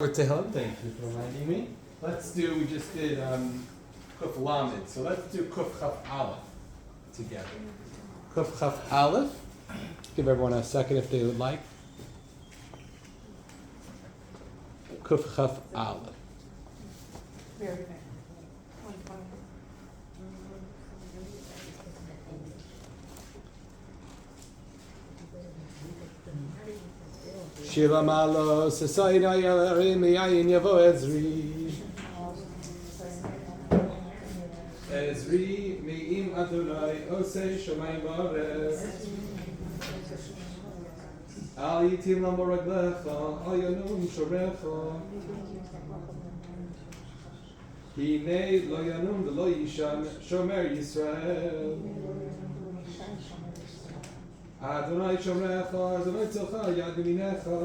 For Tefilah, thank you for reminding me. We just did Kuf Lamed, so let's do Kuf Chaf Aleph together. Kuf Chaf Aleph. Give everyone a second if they would like. Kuf Chaf Aleph. Shila malo sesayna yalarim yayin yavo Ezri. Ezri me'im Adonai osei shomayim ba'aretz. Al yitim lamo raglecha al yanum shorecha. Hinei lo yanum v'lo yishan shomer Yisrael. Adonai shomrecha, Adonai tzilcha, yad yaminecha.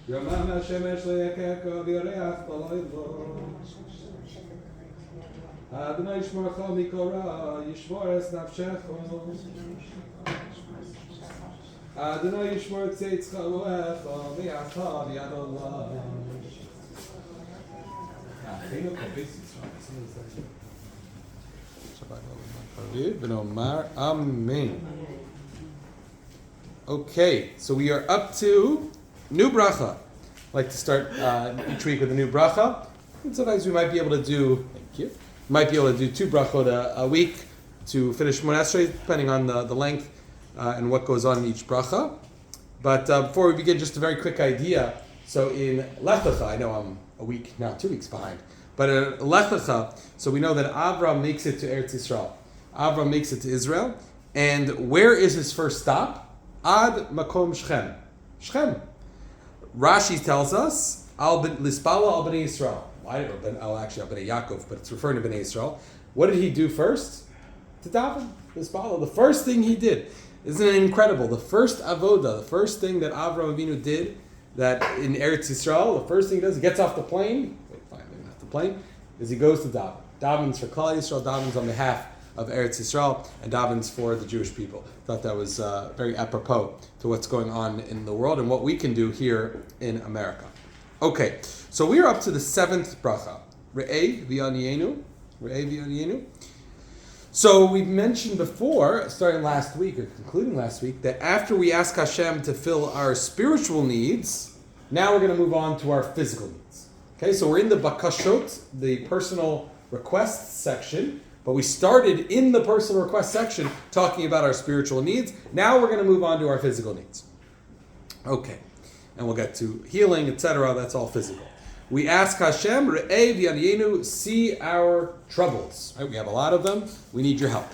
Yomam hashemesh le'yakecha, v'yoreach b'laylo. Adonai yishmorcha mikol ra, yishmor es nafshecha. Adonai yishmor tzeitzcha u'echa, v'yachcha v'yad Allah. Amen. Okay, so we are up to new bracha. I like to start each week with a new bracha. And sometimes we might be able to do, might be able to do two brachot a week to finish Shemona Esrei, depending on the length and what goes on in each bracha. But before we begin, just a very quick idea. So in Lech Lecha, I know I'm a week now, 2 weeks behind. But in Lech Lecha, so we know that Avram makes it to Eretz Yisrael. Avram makes it to Israel. And where is his first stop? Ad Makom Shechem. Shechem. Rashi tells us, Lispala al Bnei Yisrael. Actually, al Bnei Yaakov, but it's referring to Bnei Yisrael. What did he do first? To daven. Lispala. The first thing he did. Isn't it incredible? The first avoda, the first thing that Avram Avinu did, that in Eretz Yisrael, the first thing he does, he gets off the plane, is he goes to daven. Davens for Klal Yisrael, davens on behalf of Eretz Yisrael, and davens for the Jewish people. Thought that was very apropos to what's going on in the world and what we can do here in America. Okay, so we are up to the 7th bracha. Re'ei v'yanienu. Re'ei v'yanienu. So we mentioned before, starting last week, or concluding last week, that after we ask Hashem to fill our spiritual needs, now we're going to move on to our physical needs. Okay, so we're in the Bakashot, the personal requests section, but we started in the personal request section talking about our spiritual needs. Now we're going to move on to our physical needs. Okay, and we'll get to healing, etc. That's all physical. We ask Hashem, Re'ei v'yanienu, see our troubles. Right? We have a lot of them. We need your help.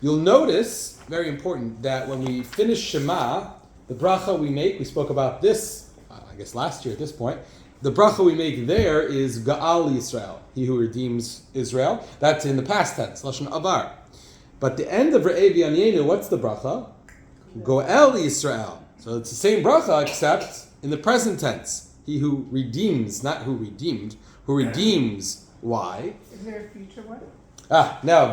You'll notice, very important, that when we finish Shema, the bracha we make, we spoke about this, I guess last year at this point, the bracha we make there is Ga'al Yisrael, he who redeems Israel. That's in the past tense, Lashon Avar. But the end of Re'ei v'yanienu, what's the bracha? Go'el Yisrael. So it's the same bracha, except in the present tense. He who redeems, not who redeemed, who redeems. Why? Is there a future one? No.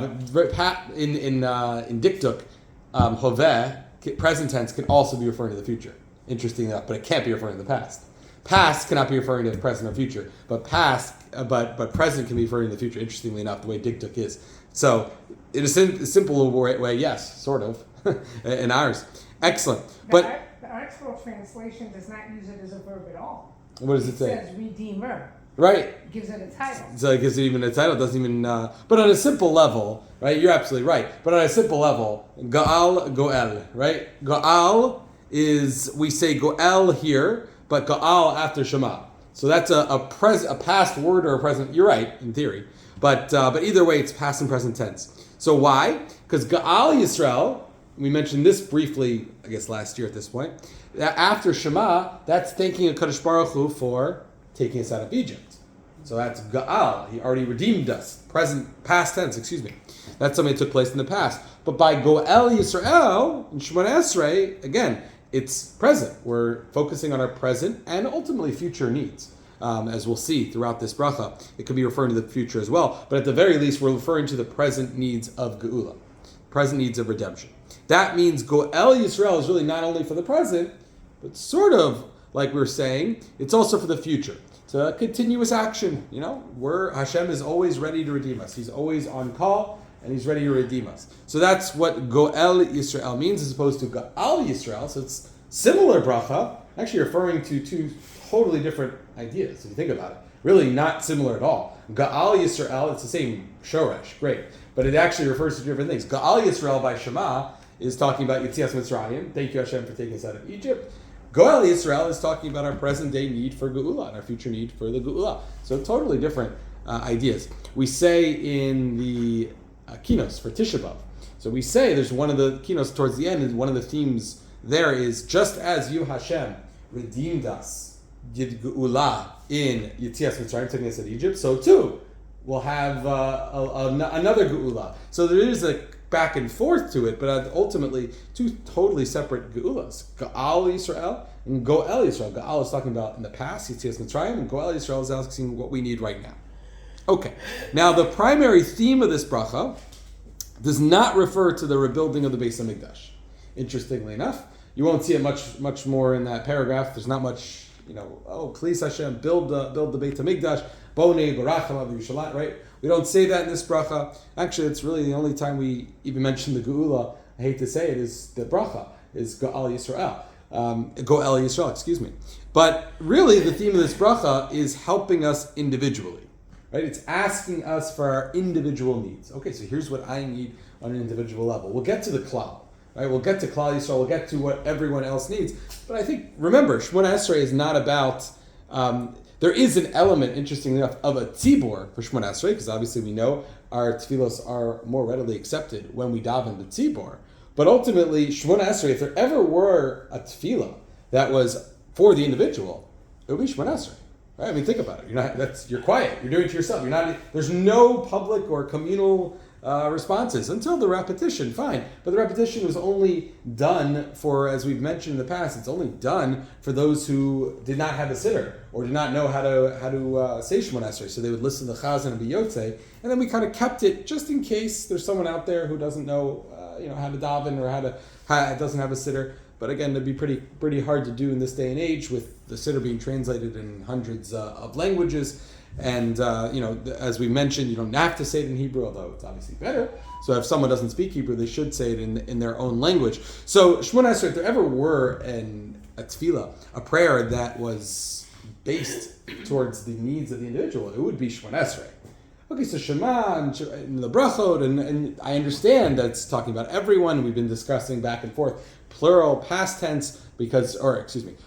In Diktuk, Hoveh, present tense, can also be referring to the future. Interesting enough, but it can't be referring to the past. Past cannot be referring to the present or future, but but present can be referring to the future. Interestingly enough, the way Diktuk is. So, in a simple way, yes, sort of, in ours. Excellent. The actual translation does not use it as a verb at all. What does it say? It says redeemer. Right. It gives it a title. So it gives it even a title. It doesn't even. But on a simple level, right? You're absolutely right. But on a simple level, Gaal, Goel, right? Gaal is, we say Goel here, but Gaal after Shema. So that's a past word or a present. You're right in theory, but either way, it's past and present tense. So why? Because Gaal Yisrael. We mentioned this briefly, I guess last year at this point. After Shema, that's thanking HaKadosh Baruch Hu for taking us out of Egypt. So that's Ga'al. He already redeemed us. Past tense, That's something that took place in the past. But by Go'el Yisrael, in Shemona Esrei, again, it's present. We're focusing on our present and ultimately future needs. As we'll see throughout this bracha. It could be referring to the future as well. But at the very least, we're referring to the present needs of Geula. Present needs of redemption. That means Go'el Yisrael is really not only for the present, but sort of like we were saying, it's also for the future. It's a continuous action. Where Hashem is always ready to redeem us. He's always on call, and He's ready to redeem us. So that's what Goel Yisrael means, as opposed to Gaal Yisrael. So it's similar bracha, actually referring to two totally different ideas, if you think about it. Really not similar at all. Gaal Yisrael, it's the same shoresh, great. But it actually refers to different things. Gaal Yisrael by Shema is talking about Yetzias Mitzrayim. Thank you, Hashem, for taking us out of Egypt. Goel Yisrael is talking about our present day need for Geula and our future need for the Geula. So totally different ideas. We say in the Kinos for Tisha B'Av. So we say there's one of the Kinos towards the end, and one of the themes there is, just as you, Hashem, redeemed us, did Geula in Yetzias Mitzrayim, taking us out of Egypt, so too we'll have another Geula. So there is a back and forth to it, but ultimately two totally separate Geulas. Gaal Yisrael and Goel Yisrael. Gaal is talking about in the past, Yetzias Mitzrayim, and Goel Yisrael is asking what we need right now. Okay, now the primary theme of this bracha does not refer to the rebuilding of the Beis HaMikdash. Interestingly enough, you won't see it much more in that paragraph. There's not much, please Hashem, build the Beit HaMikdash, Bonei Baracham Av Yerushalayim, right? We don't say that in this bracha. Actually, it's really the only time we even mention the Geula. I hate to say it, is the bracha, is Goel Yisrael. Goel Yisrael, excuse me. But really, the theme of this bracha is helping us individually, right? It's asking us for our individual needs. Okay, so here's what I need on an individual level. We'll get to the klal, right? We'll get to Klal Yisrael. We'll get to what everyone else needs. But I think, remember, Shemona Esrei is not about... there is an element, interestingly enough, of a tzibor for Shemona Esrei, because obviously we know our tefillos are more readily accepted when we daven the tzibor. But ultimately, Shemona Esrei, if there ever were a tefillah that was for the individual, it would be Shemona Esrei. Right? I mean, think about it. You're quiet. You're doing it to yourself. There's no public or communal responses until the repetition. Fine, but the repetition was only done for, as we've mentioned in the past, it's only done for those who did not have a sitter or did not know how to say Shemona Esrei. So they would listen to Chazan and Biyotze, and then we kind of kept it just in case there's someone out there who doesn't know, how to daven or doesn't have a sitter. But again, it'd be pretty hard to do in this day and age with the siddur being translated in hundreds of languages. And, as we mentioned, you don't have to say it in Hebrew, although it's obviously better. So if someone doesn't speak Hebrew, they should say it in their own language. So Shemona Esrei, if there ever were a tefillah, a prayer that was based towards the needs of the individual, it would be Shemona Esrei. Okay, so Shema and the brachot, and I understand that it's talking about everyone. We've been discussing back and forth, plural, past tense,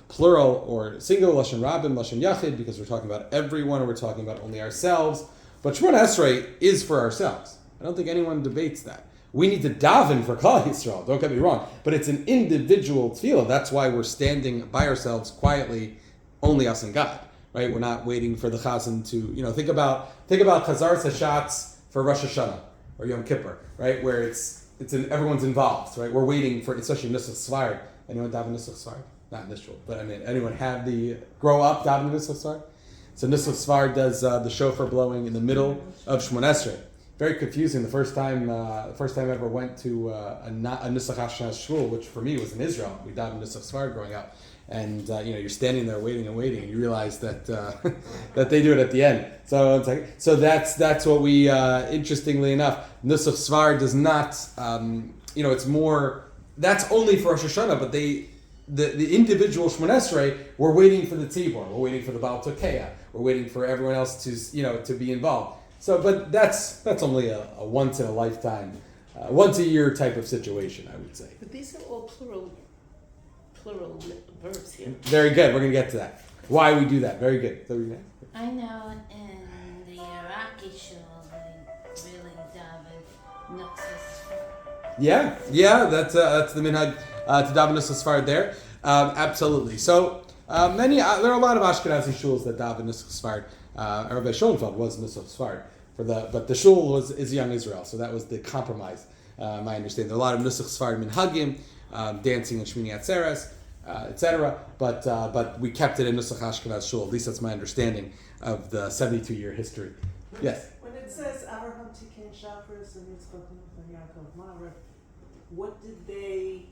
plural or single, Lashon Rabim, Lashon Yachid, because we're talking about everyone, or we're talking about only ourselves. But Shemona Esrei is for ourselves. I don't think anyone debates that. We need to daven for Klal Yisrael, don't get me wrong, but it's an individual tefillah. That's why we're standing by ourselves quietly, only us and God. Right, we're not waiting for the chazan to, think about Chazar Hashatz for Rosh Hashanah or Yom Kippur, right, where everyone's involved, right? We're waiting for, especially Nusach Svar. Anyone daven Nusach Svar? Not in this shul, but anyone have grow up daven Nusach Svar? So Nusach Svar does the shofar blowing in the middle of Shemona Esrei. Very confusing. The first time I ever went to a Nusach Hashanah shul, which for me was in Israel. We davened Nusach Svar growing up. And you're standing there waiting, and you realize that that they do it at the end. So it's like, that's what we interestingly enough, Nusach Svar does not. It's more, that's only for Rosh Hashanah, but the individual Shemona Esrei, we're waiting for the Tzibor, we're waiting for the Baal Tokeya, we're waiting for everyone else to be involved. So, but that's only a once in a lifetime, once a year type of situation, I would say. But these are all plural verbs here. Very good. We're going to get to that. Why we do that. Very good. I know in the Iraqi shul they really daven Nutzah. Yeah. That's the minhag to daven Nusach Sfard there. Absolutely. So there are a lot of Ashkenazi shuls that daven Nusach Sfard. Rabbi Rosenfelt was Nusach Sfard but the shul is Young Israel, so that was the compromise. My understanding. There are a lot of Nusach Sfard minhagim. Dancing in Shmini Atzeres, etc. But we kept it in Nusach Ashkenaz Shul. At least that's my understanding of the 72-year history. Yes? When it says Avraham Tikkun Shachris and Yitzchak and Yaakov Ma'ariv, what did they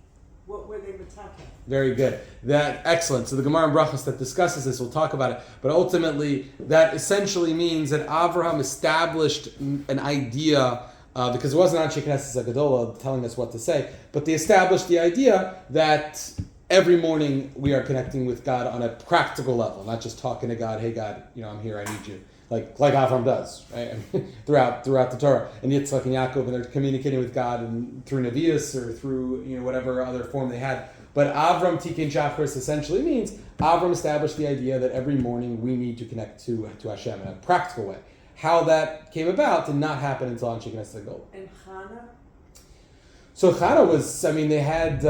What were they talking? Very good. Excellent. So the Gemara in Brachos that discusses this, we'll talk about it. But ultimately, that essentially means that Avraham established an idea, because it wasn't Anshe Knesset Agadola telling us what to say, but they established the idea that every morning we are connecting with God on a practical level, not just talking to God, hey God, I'm here, I need you. Like Avram does, right? throughout the Torah, and Yitzchak and Yaakov, and they're communicating with God and through Nevi'us or through whatever other form they had. But Avram Tikkun Shachris essentially means Avram established the idea that every morning we need to connect to Hashem in a practical way. How that came about did not happen until Anshe Knesset Gold. And Hannah? So Chana was, they had,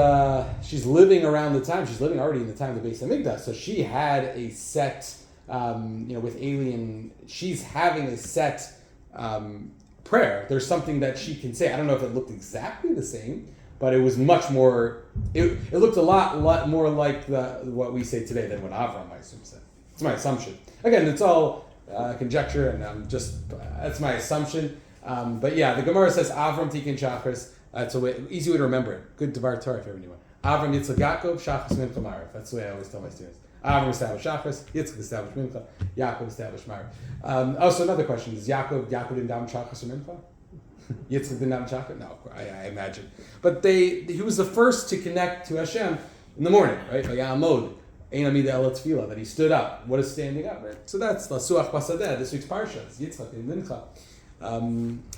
she's living already in the time of the Beis Hamikdash, so she had a set, with alien, she's having a set prayer. There's something that she can say. I don't know if it looked exactly the same, but it was much more, it looked a lot more like what we say today than what Avram, I assume, said. It's my assumption. Again, it's all conjecture, and that's my assumption. But yeah, the Gemara says Avram Tikkun Shachris. That's easy way to remember it. Good Devar Torah for everyone. Avram Yitzchak Yaakov Shachris Mincha Marav. That's the way I always tell my students. Avram established Shachris, Yitzchak established Mincha, Yaakov established Marav. Also, another question: Is Yaakov didn't daven Shachris or Mincha? Yitzchak didn't daven Shachris? No, I imagine. But he was the first to connect to Hashem in the morning, right? Vayamod Ein Amida El Tefilah, that he stood up. What is standing up? Right? So that's Lasuach Basadeh. This week's parsha is Yitzchak in Mincha.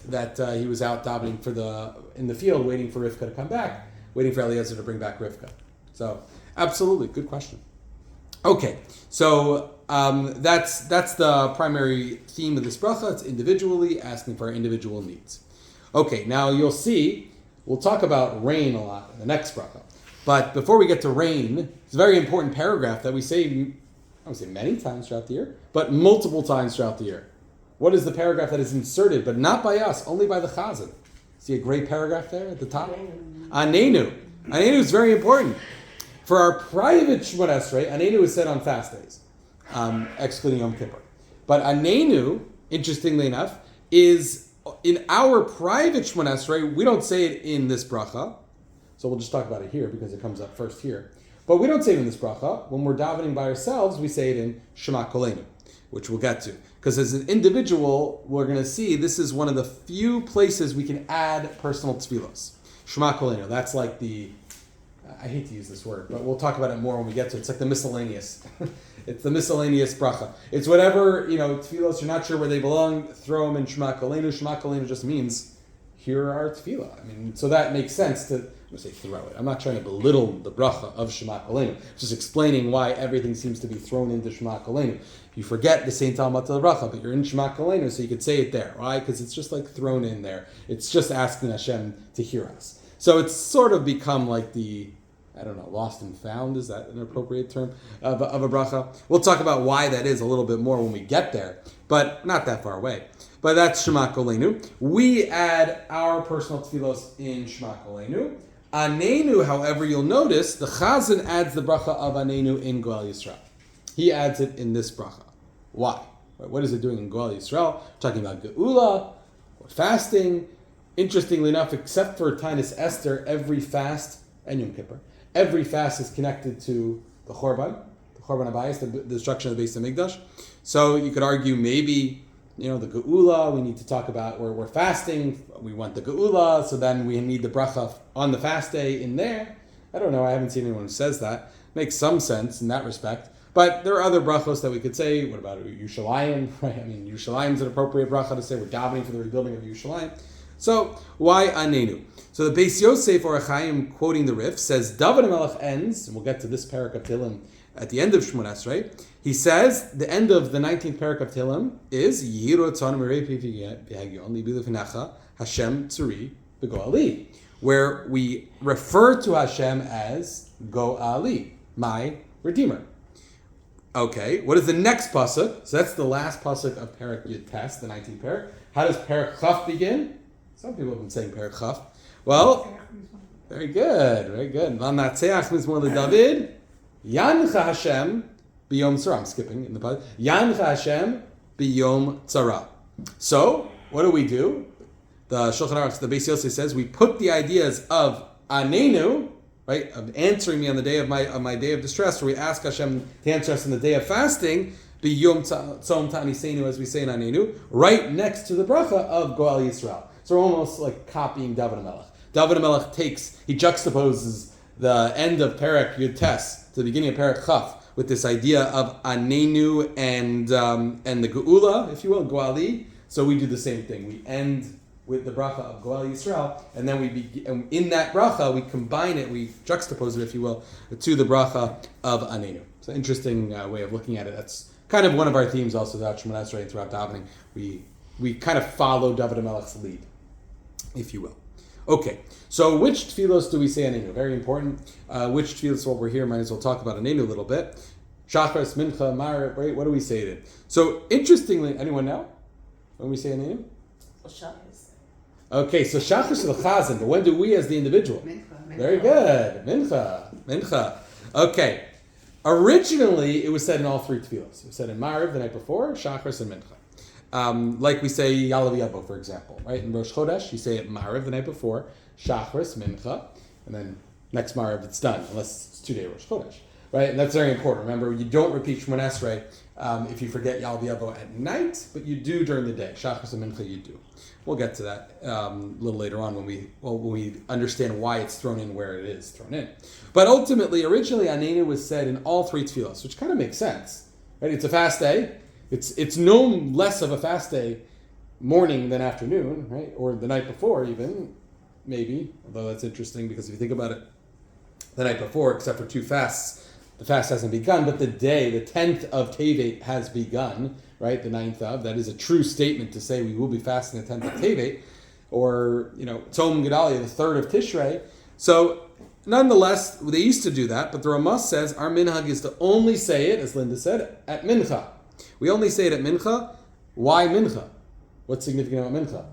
That he was out davening in the field, waiting for Rivka to come back, waiting for Eliezer to bring back Rivka. So, absolutely, good question. Okay, so that's the primary theme of this bracha. It's individually asking for our individual needs. Okay, now you'll see, we'll talk about rain a lot in the next bracha. But before we get to rain, it's a very important paragraph that we say, I don't say many times throughout the year, but multiple times throughout the year. What is the paragraph that is inserted, but not by us, only by the Chazan? See a great paragraph there at the top? Anenu. Anenu is very important. For our private Shemona Esrei, Anenu is said on fast days, excluding Yom Kippur. But Anenu, interestingly enough, is in our private Shemona Esrei. We don't say it in this bracha, so we'll just talk about it here because it comes up first here. But we don't say it in this bracha. When we're davening by ourselves, we say it in Shema Kolenu, which we'll get to. Because as an individual, we're going to see this is one of the few places we can add personal tefillos. Shema Kolenu, that's like I hate to use this word, but we'll talk about it more when we get to it. It's like the miscellaneous. It's the miscellaneous bracha. It's whatever, tefillos, you're not sure where they belong, throw them in Shema Kolenu. Shema Kolenu just means, here are tefillah. So that makes sense to, I'm going to say throw it. I'm not trying to belittle the bracha of Shema Kolenu. Just explaining why everything seems to be thrown into Shema Kolenu. You forget the same Talmud to the bracha, but you're in Shema Kolenu, so you could say it there. Why? Because it's just like thrown in there. It's just asking Hashem to hear us. So it's sort of become like lost and found. Is that an appropriate term of a bracha? We'll talk about why that is a little bit more when we get there, but not that far away. But that's Shema Kolenu. We add our personal tefillos in Shema Kolenu. Anenu, however, you'll notice, the Chazan adds the bracha of Anenu in Goel Yisrael. He adds it in this bracha. Why? What is it doing in Goel Yisrael? We're talking about Geula, or fasting. Interestingly enough, except for Tainus Esther, every fast, and Yom Kippur, every fast is connected to the Chorban Habayis, the destruction of the Beis Hamikdash. So you could argue maybe, the Geula, we need to talk about where we're fasting, we want the Geula, so then we need the bracha on the fast day in there. I don't know, I haven't seen anyone who says that. Makes some sense in that respect. But there are other brachos that we could say. What about Yerushalayim? Right? Yerushalayim is an appropriate bracha to say. We're davening for the rebuilding of Yerushalayim. So why Anenu? So the Beis Yosef or Chaim quoting the Rif says David HaMelech ends, and we'll get to this parak of Tehillim at the end of Shemona Esrei. He says the end of the 19th parak of Tehillim is Yehi Ratzon Mirei Pi V'Hagion Libi Lefnecha Hashem Tzuri B'Goali, where we refer to Hashem as Goali, my Redeemer. Okay, what is the next pasuk? So that's the last pasuk of Parak Yud Tes, the 19th parak. How does Parak Chaf begin? Some people have been saying Parak Chaf. Well, very good, very good. V'Natzeach Mizmor LeDavid, Yancha Hashem B'Yom Tzara. I'm skipping in the pasuk. Yancha Hashem B'Yom Tzara. So, what do? The Shulchan Aruch, the Beis Yosef says, we put the ideas of Anenu right, of answering me on the day of my day of distress, where we ask Hashem to answer us on the day of fasting, be Yom Tzom Ta'anisenu, as we say in Anenu, right next to the bracha of Goal Yisrael. So we're almost like copying David HaMelech. David HaMelech he juxtaposes the end of Perek Yud Tes to the beginning of Perek Chaf with this idea of Anenu and the Geula, if you will, Goali. So we do the same thing. We end with the bracha of Goal Yisrael, and then and in that bracha we combine it, we juxtapose it, if you will, to the bracha of Anenu. It's an interesting way of looking at it. That's kind of one of our themes also throughout Shemoneh Esrei and throughout davening. We kind of follow David HaMelech's lead, if you will. Okay, so which tefillos do we say Anenu? Very important. Which tefillos, while we're here, might as well talk about Anenu a little bit. Shachris, Mincha, Ma'ariv, right? What do we say then? So interestingly, anyone know when we say Anenu? Okay, so Shachris is the Chazan, but when do we as the individual? Mincha. Very good. Mincha. Okay. Originally, it was said in all three tefillos. It was said in Ma'ariv the night before, Shachris, and Mincha. Like we say Yalav Yabo, for example, right? In Rosh Chodesh, you say it Ma'ariv the night before, Shachris, Mincha, and then next Ma'ariv it's done, unless it's 2-day Rosh Chodesh, right? And that's very important. Remember, you don't repeat Shemoneh Esrei if you forget Yalav Yabo at night, but you do during the day. Shachris and Mincha you do. We'll get to that a little later on when we understand why it's thrown in where it is thrown in. But ultimately, originally, Anenu was said in all three tefillos, which kind of makes sense, right? It's a fast day. It's no less of a fast day morning than afternoon, right? Or the night before even, maybe. Although that's interesting because if you think about it, the night before, except for 2 fasts, the fast hasn't begun, but the day, the 10th of Tevet has begun, right? The 9th of. That is a true statement to say we will be fasting the 10th of Tevet, or, Tzom Gedalia, the 3rd of Tishrei. So, nonetheless, they used to do that, but the Ramah says our minhag is to only say it, as Linda said, at Mincha. We only say it at Mincha. Why Mincha? What's significant about Mincha?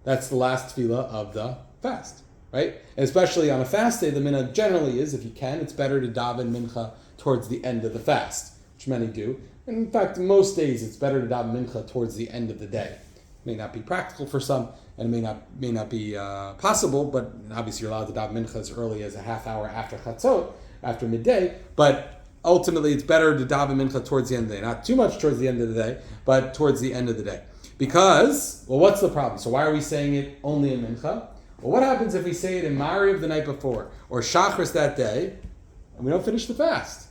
That's the last tefillah of the fast, right? And especially on a fast day, the minhag generally is, if you can, it's better to daven Mincha towards the end of the fast, which many do. And in fact, most days it's better to daven Mincha towards the end of the day. It may not be practical for some, and it may not be possible, but obviously you're allowed to daven Mincha as early as a half hour after Chatzot, after midday, but ultimately, it's better to daven Mincha towards the end of the day. Not too much towards the end of the day, but towards the end of the day. Because, what's the problem? So why are we saying it only in Mincha? Well, what happens if we say it in Ma'ariv the night before, or Shachris that day, and we don't finish the fast?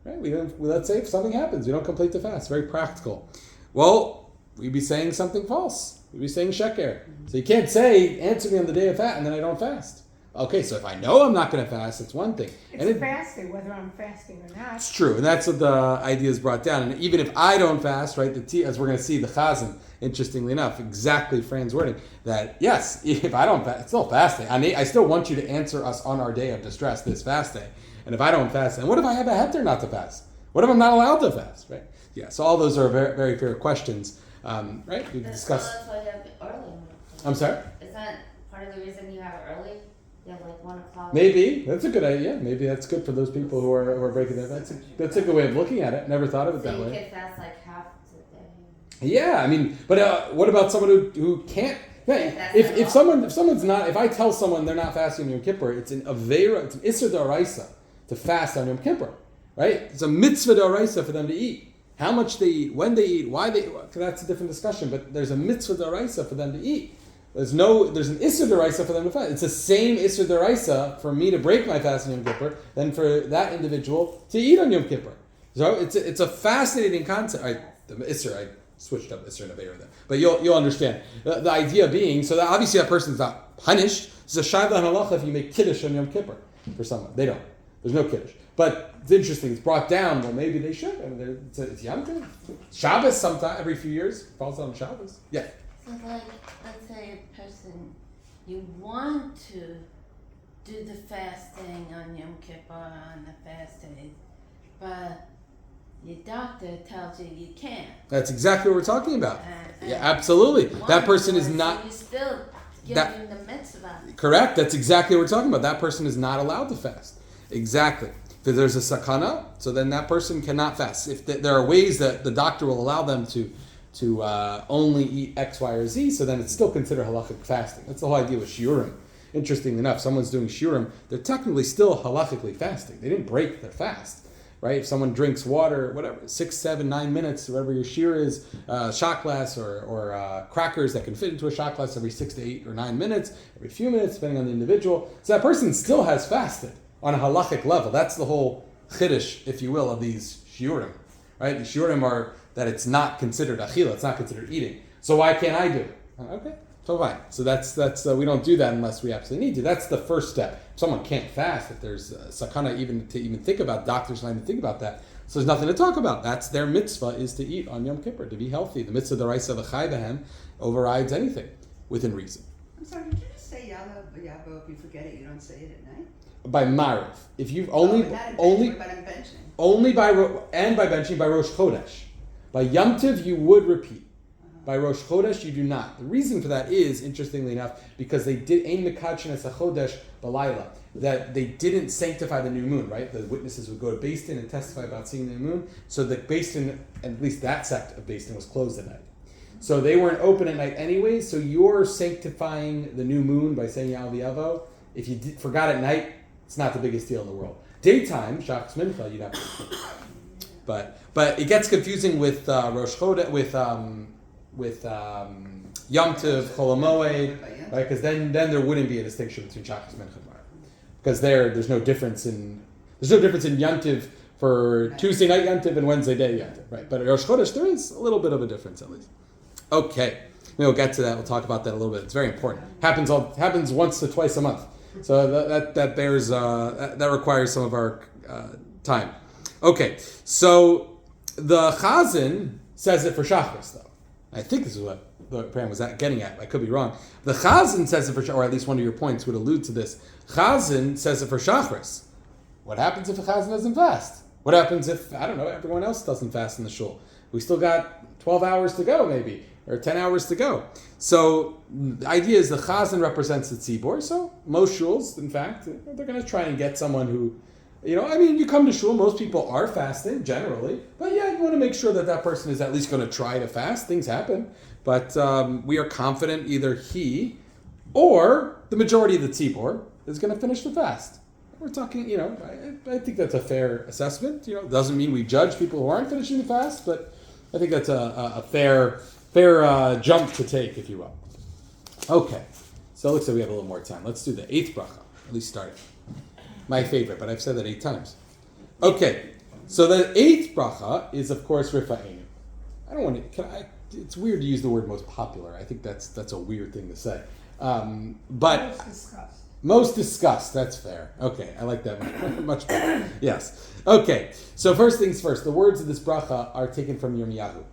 Right? Let's say if something happens, we don't complete the fast. Very practical. Well, we'd be saying something false. We'd be saying sheker. So you can't say, answer me on the day of fast, and then I don't fast. Okay, so if I know I'm not going to fast, it's one thing. It's fasting, whether I'm fasting or not. It's true, and that's what the idea is brought down. And even if I don't fast, right, as we're going to see, the Chazan, interestingly enough, exactly Fran's wording, that yes, if I don't fast, it's still fasting. I still want you to answer us on our day of distress, this fast day. And if I don't fast, and what if I have a heter not to fast? What if I'm not allowed to fast, right? Yeah, so all those are very, very fair questions, right? We discussed. That's why you have it early. I'm sorry? Is that part of the reason you have it early? You have like 1 o'clock? Maybe. That's a good idea. Maybe that's good for those people who are breaking their fast. That's a good way of looking at it. Never thought of it that way. So you can fast like half the day. Yeah, I mean, but what about someone who can't? Yeah, if someone's not, if I tell someone they're not fasting on Yom Kippur, it's an avera, it's an isser d'oraisa to fast on Yom Kippur, right? It's a mitzvah d'oraisa for them to eat. How much they eat, when they eat, why they eat, that's a different discussion. But there's a mitzvah d'oraisa for them to eat. There's an Isser D'Oraisa for them to fast. It's the same Isser D'Oraisa for me to break my fast on Yom Kippur than for that individual to eat on Yom Kippur. So it's a fascinating concept. The Isser, I switched up Isser and Aveira there. But you'll understand. The idea being, so that obviously that person's not punished. It's a Shayla and Halacha if you make Kiddush on Yom Kippur for someone. They don't. There's no Kiddush. But it's interesting. It's brought down. Well, maybe they should. I mean, it's Yom Kippur. Shabbos sometime, every few years, falls on Shabbos. Yeah. So like, let's say a person, you want to do the fasting on Yom Kippur on the fast days, but your doctor tells you you can't. That's exactly what we're talking about. Yeah, absolutely. That person is not. So you still give him the mitzvah. Correct. That's exactly what we're talking about. That person is not allowed to fast. Exactly. If there's a sakana, so then that person cannot fast. If there are ways that the doctor will allow them to only eat X, Y, or Z, so then it's still considered halachic fasting. That's the whole idea with shiurim. interestingly enough, someone's doing shiurim, they're technically still halachically fasting. They didn't break their fast, right? If someone drinks water, whatever, 6, 7, 9 minutes, whatever your shiur is, shot glass or crackers that can fit into a shot glass every 6 to 8 or 9 minutes, every few minutes, depending on the individual. So that person still has fasted on a halachic level. That's the whole chiddush, if you will, of these shiurim, right? The shiurim are that it's not considered achila, it's not considered eating. So why can't I do it? Okay, so fine. So that's we don't do that unless we absolutely need to. That's the first step. If someone can't fast, if there's sakana even think about, doctors not even think about that. So there's nothing to talk about. That's their mitzvah, is to eat on Yom Kippur, to be healthy. The mitzvah d'oraisa v'chai b'hem overrides anything within reason. I'm sorry, did you just say Yalla Yabo? If you forget it, you don't say it at night? By Mariv. If you've But only I'm benching. only by benching by Rosh Chodesh. By Yom Tiv you would repeat. By Rosh Chodesh you do not. The reason for that is, interestingly enough, because they did Ein Mekadshin Es HaChodesh Balayla, that they didn't sanctify the new moon, right? The witnesses would go to Beis Din and testify about seeing the new moon. So the Beis Din, at least that sect of Beis Din, was closed at night. So they weren't open at night anyway, so you're sanctifying the new moon by saying Yal V'Yavo. If you forgot at night, it's not the biggest deal in the world. Daytime, Shachas Mincha, you'd have to. But it gets confusing with Rosh Chodesh, with Yom Tov, Chol HaMoed, right? Because then there wouldn't be a distinction between Shachas Mincha and Mariv, because there's no difference in Yom Tov for Tuesday night Yom Tov and Wednesday day Yom Tov, right? But at Rosh Chodesh there is a little bit of a difference at least. Okay, we'll get to that. We'll talk about that a little bit. It's very important. Happens once to twice a month, so that bears that requires some of our time. Okay, so the Chazan says it for Shachris, though. I think this is what the Pram was getting at. I could be wrong. The Chazan says it for, or at least one of your points would allude to this. Chazan says it for Shachris. What happens if a Chazan doesn't fast? What happens if, I don't know, everyone else doesn't fast in the shul? We still got 12 hours to go, maybe, or 10 hours to go. So the idea is the Chazan represents the tzibor. So most shuls, in fact, they're going to try and get someone who, you come to shul, most people are fasting, generally. But yeah, you want to make sure that person is at least going to try to fast. Things happen. But we are confident either he or the majority of the tzibor is going to finish the fast. We're talking, I think that's a fair assessment. It doesn't mean we judge people who aren't finishing the fast, but I think that's a fair jump to take, if you will. Okay, so it looks like we have a little more time. Let's do the 8th bracha, at least start it. My favorite, but I've said that 8 times. Okay, so the 8th bracha is, of course, Rifa'enu. I don't want to, it's weird to use the word most popular. I think that's a weird thing to say. But most discussed, that's fair. Okay, I like that much better. Yes. Okay, so first things first, the words of this bracha are taken from Yirmiyahu.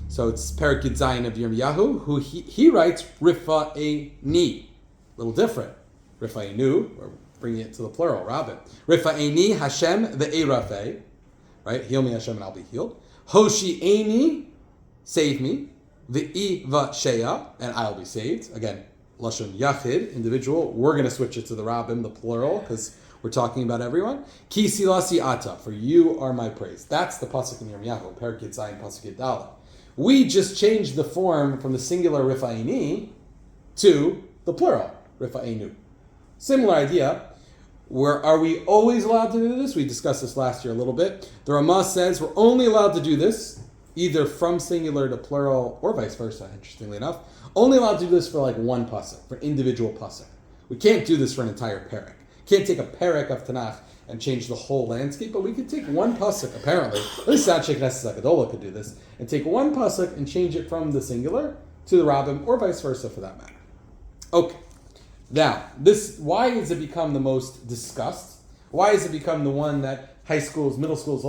So it's Perek Yud Zayin of Yirmiyahu, who he writes Rifa'eni. A little different. Rifa'enu, or bringing it to the plural, Rabbi. Rifa'eni Hashem ve'erafeh, right? Heal me, Hashem, and I'll be healed. Hoshi'eni, save me. Ve'iva sheya, and I'll be saved. Again, Lashon Yachid, individual. We're going to switch it to the Rabbim, the plural, because we're talking about everyone. Ki silasi ata, for you are my praise. That's the pasuk in Yirmiyahu, Perek Yud Zayin, pasuk Yud Dalet. We just changed the form from the singular Rifa'eni to the plural, Rifa'enu. Similar idea. Are we always allowed to do this? We discussed this last year a little bit. The Ramah says we're only allowed to do this either from singular to plural or vice versa, interestingly enough. Only allowed to do this for like one pasuk, for individual pasuk. We can't do this for an entire perek. Can't take a perek of Tanakh and change the whole landscape, but we could take one pasuk, apparently. At least Sad Sheikh Knesset Zakadola could do this, and take one pasuk and change it from the singular to the Rabbim, or vice versa for that matter. Okay. Now, why has it become the most discussed? Why has it become the one that high schools, middle schools,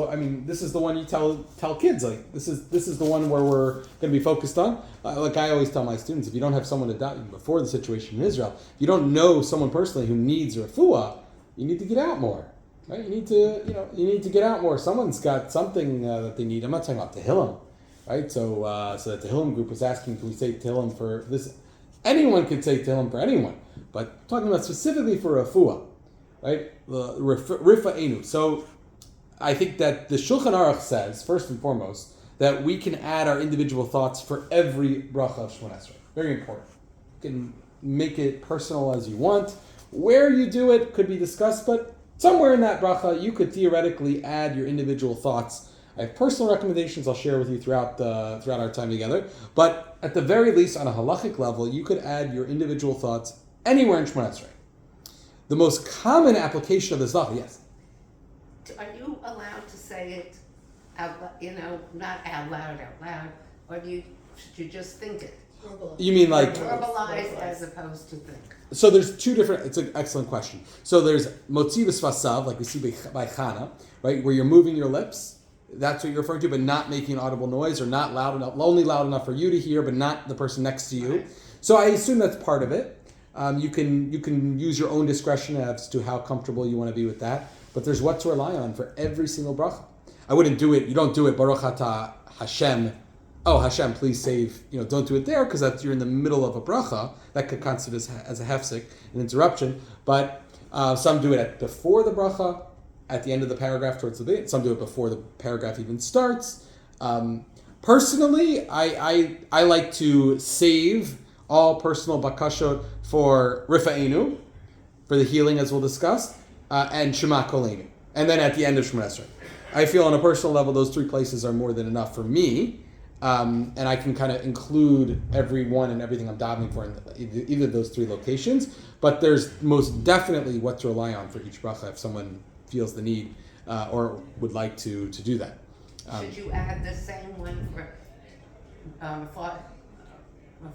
this is the one you tell kids, like, this is the one where we're going to be focused on. Like I always tell my students, if you don't have someone to doubt, before the situation in Israel, if you don't know someone personally who needs refuah, you need to get out more, right? You need to get out more. Someone's got something that they need. I'm not talking about Tehillim, right? So the Tehillim group was asking, can we say Tehillim for this? Anyone could say Tehillim for anyone, but talking about specifically for refuah, right? Rifa'enu. So I think that the Shulchan Aruch says, first and foremost, that we can add our individual thoughts for every bracha of Shemona Esrei. Very important. You can make it personal as you want, Where you do it could be discussed, but somewhere in that bracha, you could theoretically add your individual thoughts. I have personal recommendations I'll share with you throughout our time together. But at the very least, on a halachic level, you could add your individual thoughts anywhere in Shemona Esrei. The most common application of this bracha, yes. Are you allowed to say it not out loud, or should you just think it? You mean like Verbalize as opposed to think. So there's two different. It's an excellent question. So there's motzi v'svasav, like we see by Chana, right, where you're moving your lips. That's what you're referring to, but not making an audible noise, or not loud enough, only loud enough for you to hear, but not the person next to you. Right. So I assume that's part of it. You can use your own discretion as to how comfortable you want to be with that. But there's what to rely on for every single bracha. I wouldn't do it. You don't do it Baruch Atah Hashem. Oh Hashem, please save. Don't do it there because you're in the middle of a bracha. That could constitute as a hefsek, an interruption. But some do it before the bracha, at the end of the paragraph towards the beginning. Some do it before the paragraph even starts. Personally, I like to save all personal bakashot for Rifa'enu, for the healing, as we'll discuss, and Shema Kolenu. And then at the end of Shemona Esrei. I feel on a personal level, those three places are more than enough for me. And I can kind of include everyone and everything I'm davening for in either of those three locations. But there's most definitely what to rely on for each bracha if someone feels the need or would like to do that. Should you add the same one for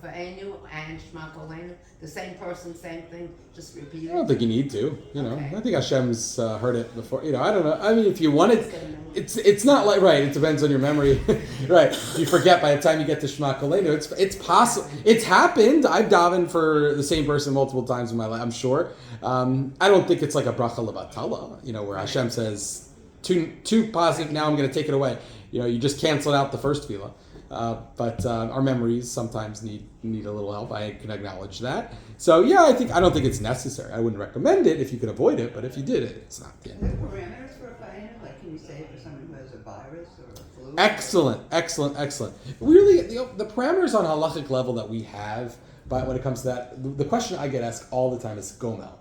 Enu and Shema Kolenu? The same person, same thing, just repeat it? I don't think you need to. Okay. I think Hashem's heard it before. I don't know. I mean, if you wanted, it's not like, right, it depends on your memory. Right. You forget by the time you get to Shema Kolenu. It's possible. It's happened. I've davened for the same person multiple times in my life, I'm sure. I don't think it's like a bracha levatala, where Hashem says, too positive, now I'm going to take it away. You just cancel out the first tefillah. But our memories sometimes need a little help. I can acknowledge that. So yeah, I don't think it's necessary. I wouldn't recommend it if you could avoid it, but if you did it, it's not the Are end. there parameters for a fire? Like, can you say it for someone who has a virus or a flu? Excellent. Really, the parameters on halachic level that we have, but when it comes to that, the question I get asked all the time is gomel.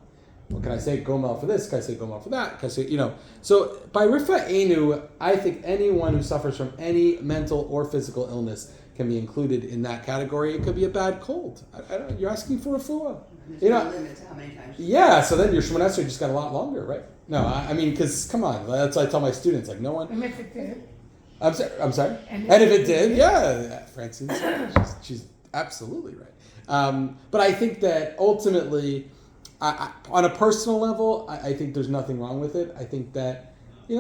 Well, can I say gomel for this? Can I say gomel for that? Can I say, So by Rifa Enu, I think anyone who suffers from any mental or physical illness can be included in that category. It could be a bad cold. I don't know, you're asking for a refuah. There's no limit to how many times. Yeah, so then your Shemona Esrei just got a lot longer, right? No, I mean, because come on, that's what I tell my students. Like, no one. And if it did. I'm sorry. And if it did, yeah, Francine's right. She's absolutely right. But I think that ultimately, on a personal level, I think there's nothing wrong with it. I think that,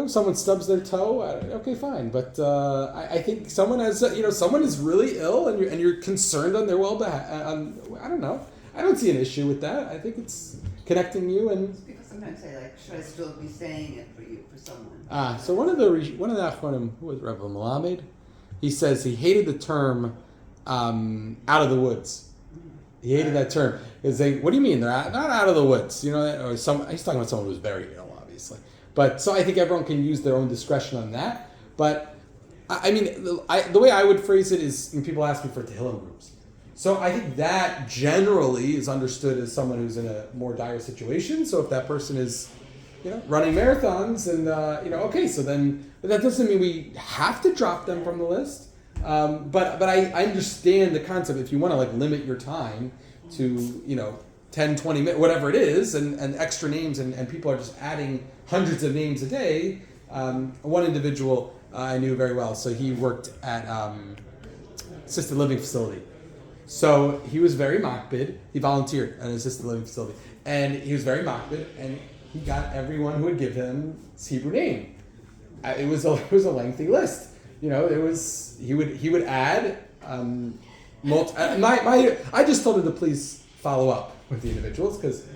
someone stubs their toe, okay, fine. But I think someone someone is really ill, and you're concerned on their well-being. I don't know. I don't see an issue with that. I think it's connecting you and. People sometimes say, like, should I still be saying it for someone? So one of the Achronim, who was Rabbi Malamed, he says he hated the term out of the woods. He hated that term. He's like, what do you mean? They're not out of the woods. He's talking about someone who was very ill, obviously. But so I think everyone can use their own discretion on that. But I mean, the way I would phrase it is when people ask me for Tehillim groups. So I think that generally is understood as someone who's in a more dire situation. So if that person is, running marathons and, okay, so then, but that doesn't mean we have to drop them from the list. But I understand the concept. If you want to limit your time to 10, 20 minutes, whatever it is, and extra names, and people are just adding hundreds of names a day. One individual I knew very well, so he worked at assisted living facility. So he was very makbid. He volunteered at an assisted living facility, and he was very makbid, and he got everyone who would give him his Hebrew name. It was a lengthy list. He would add. I just told him to please follow up with the individuals because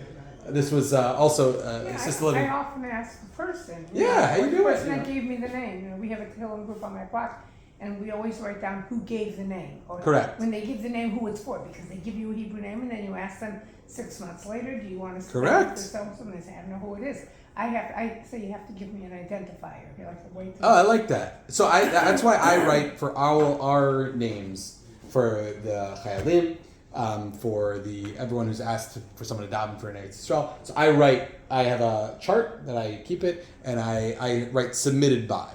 this was also assisted living. I often ask the person. Yeah, how you doing? The person that gave me the name. We have a Tehillim group on my block, and we always write down who gave the name. Or Correct. When they give the name, who it's for, because they give you a Hebrew name, and then you ask them 6 months later, do you want to? Correct. And they say, I don't know who it is. I say you have to give me an identifier. You like to wait. Oh, I like that. So that's why I write for all our names for the Chayalim, for everyone who's asked for someone to daven for an Eretz Yisrael. So I have a chart that I keep it, and I write submitted by.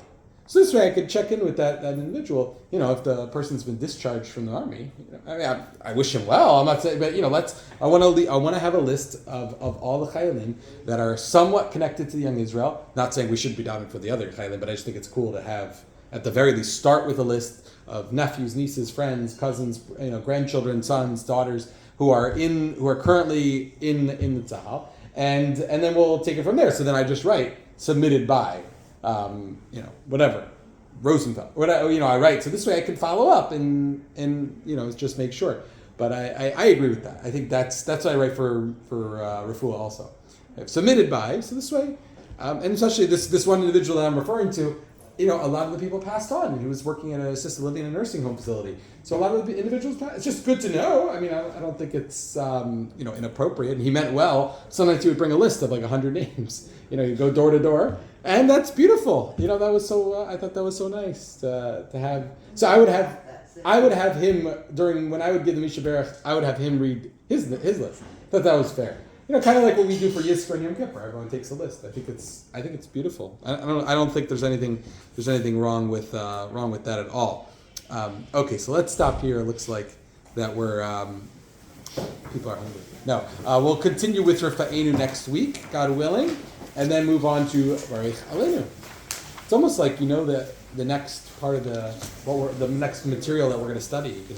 So this way I could check in with that individual, if the person's been discharged from the army. I wish him well. I'm not saying, but I want to have a list of all the chayalim that are somewhat connected to the young Israel. Not saying we shouldn't be davening for the other chayalim, but I just think it's cool to have, at the very least, start with a list of nephews, nieces, friends, cousins, grandchildren, sons, daughters who are currently in the tzahal, and then we'll take it from there. So then I just write submitted by. Whatever, Rosenfelt, whatever, I write. So this way I can follow up and just make sure. But I agree with that. I think that's what I write for refuah also. I've submitted by, so this way, and especially this one individual that I'm referring to, a lot of the people passed on. He was working at an assisted living and nursing home facility. So a lot of the individuals passed. It's just good to know. I mean, I don't think it's inappropriate. And he meant well. Sometimes he would bring a list of like 100 names. You go door to door. And that's beautiful. That was so. I thought that was so nice to have. So I would have him when I would give the Misha Berach. I would have him read his list. I thought that was fair. Kind of like what we do for Yisro and Yom Kippur. Everyone takes a list. I think it's beautiful. I don't think there's anything wrong with that at all. Okay, so let's stop here. It looks like that we're people are hungry. No, we'll continue with Rafa'enu next week, God willing. And then move on to Baruch Aleinu. It's almost like that the next part of the next material that we're going to study. You can